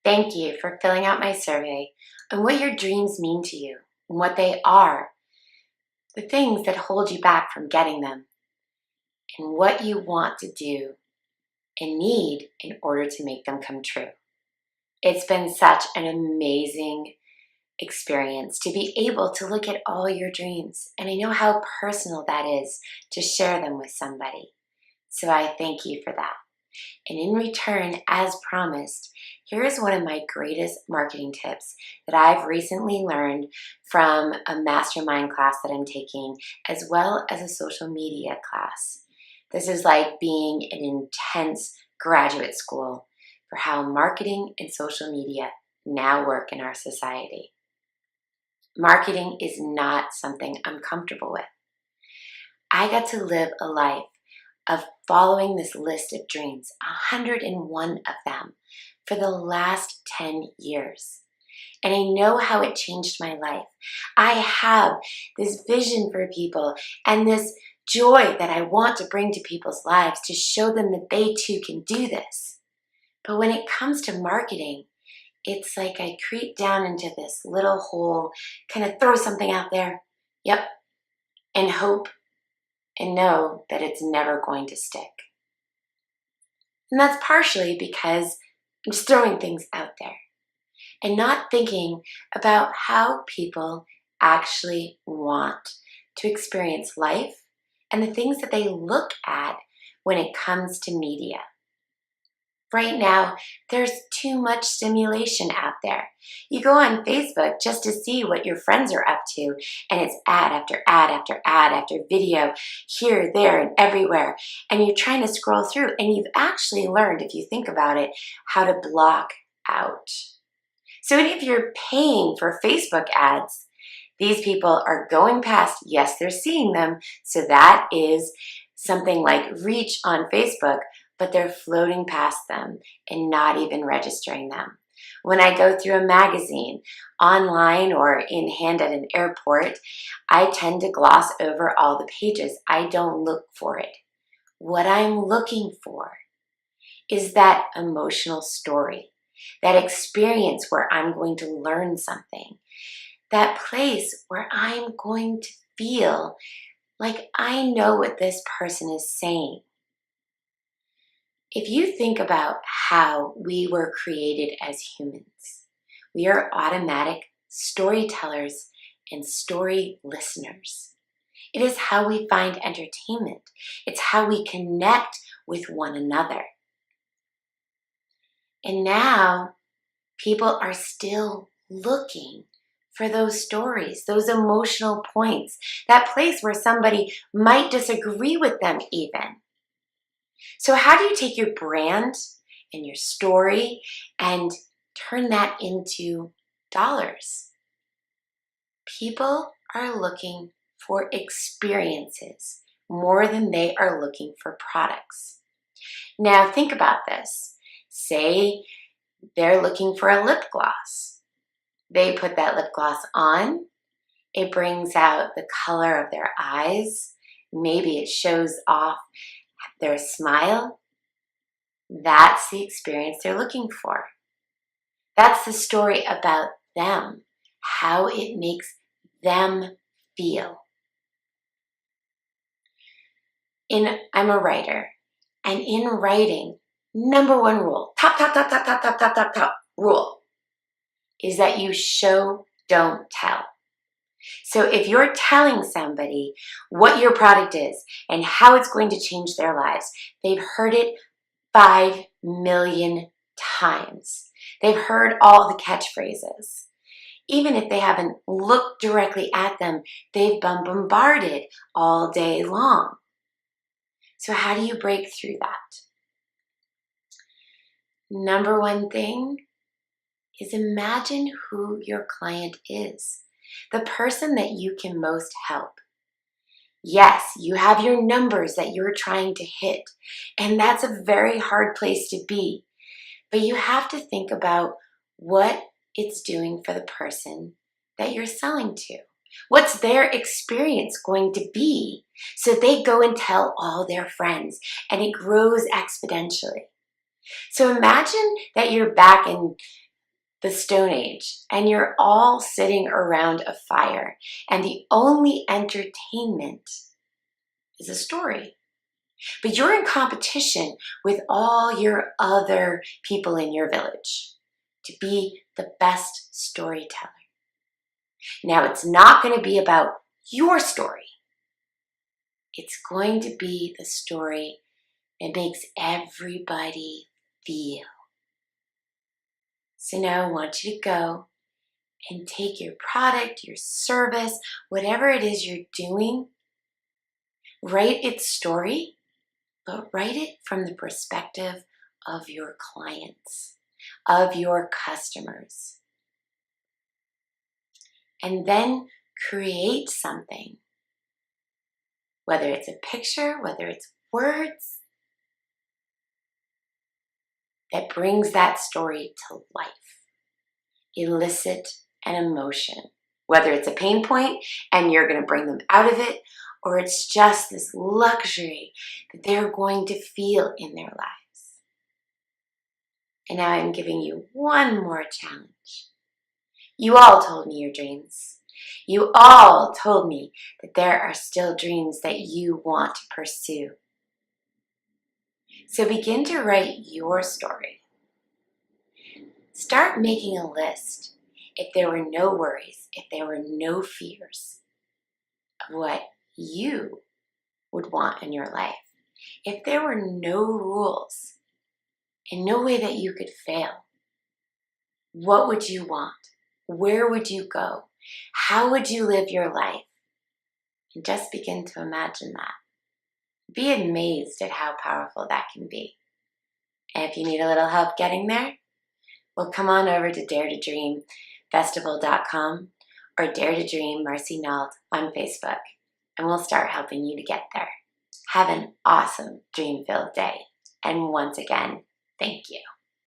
Thank you for filling out my survey on what your dreams mean to you and what they are, the things that hold you back from getting them, and what you want to do and need in order to make them come true. It's been such an amazing experience to be able to look at all your dreams, and I know how personal that is to share them with somebody. So I thank you for that. And in return, as promised, here is one of my greatest marketing tips that I've recently learned from a mastermind class that I'm taking, as well as a social media class. This is like being an intense graduate school for how marketing and social media now work in our society. Marketing is not something I'm comfortable with. I got to live a life of following this list of dreams, 101 of them, for the last 10 years. And I know how it changed my life. I have this vision for people and this joy that I want to bring to people's lives to show them that they too can do this. But when it comes to marketing, it's like I creep down into this little hole, kind of throw something out there, and hope and know that it's never going to stick. And that's partially because I'm just throwing things out there and not thinking about how people actually want to experience life and the things that they look at when it comes to media. Right now, there's too much stimulation out there. You go on Facebook just to see what your friends are up to, and it's ad after ad after ad after video, here, there, and everywhere. And you're trying to scroll through, and you've actually learned, if you think about it, how to block out. So if you're paying for Facebook ads, these people are going past, yes, they're seeing them, so that is something like reach on Facebook, but they're floating past them and not even registering them. When I go through a magazine, online or in hand at an airport, I tend to gloss over all the pages. I don't look for it. What I'm looking for is that emotional story, that experience where I'm going to learn something, that place where I'm going to feel like I know what this person is saying. If you think about how we were created as humans, we are automatic storytellers and story listeners. It is how we find entertainment. It's how we connect with one another. And now people are still looking for those stories, those emotional points, that place where somebody might disagree with them even. So how do you take your brand and your story and turn that into dollars? People are looking for experiences more than they are looking for products. Now think about this. Say they're looking for a lip gloss. They put that lip gloss on. It brings out the color of their eyes. Maybe it shows off their smile. That's the experience they're looking for. That's the story about them, how it makes them feel. I'm a writer, and in writing, number one rule, top rule, is that you show, don't tell. So if you're telling somebody what your product is and how it's going to change their lives, they've heard it 5 million times. They've heard all the catchphrases. Even if they haven't looked directly at them, they've been bombarded all day long. So how do you break through that? Number one thing is imagine who your client is. The person that you can most help. Yes, you have your numbers that you're trying to hit, and that's a very hard place to be. But you have to think about what it's doing for the person that you're selling to. What's their experience going to be? So they go and tell all their friends, and it grows exponentially. So imagine that you're back in the Stone Age, and you're all sitting around a fire, and the only entertainment is a story. But you're in competition with all your other people in your village to be the best storyteller. Now, it's not going to be about your story. It's going to be the story that makes everybody feel. So now I want you to go and take your product, your service, whatever it is you're doing, write its story, but write it from the perspective of your clients, of your customers. And then create something, whether it's a picture, whether it's words, that brings that story to life. Elicit an emotion, whether it's a pain point and you're going to bring them out of it, or it's just this luxury that they're going to feel in their lives. And now I'm giving you one more challenge. You all told me your dreams. You all told me that there are still dreams that you want to pursue. So begin to write your story. Start making a list if there were no worries, if there were no fears of what you would want in your life. If there were no rules and no way that you could fail, what would you want? Where would you go? How would you live your life? And just begin to imagine that. Be amazed at how powerful that can be. And if you need a little help getting there, well, come on over to daretodreamfestival.com or Dare to Dream Marcy Nauld on Facebook, and we'll start helping you to get there. Have an awesome dream-filled day. And once again, thank you.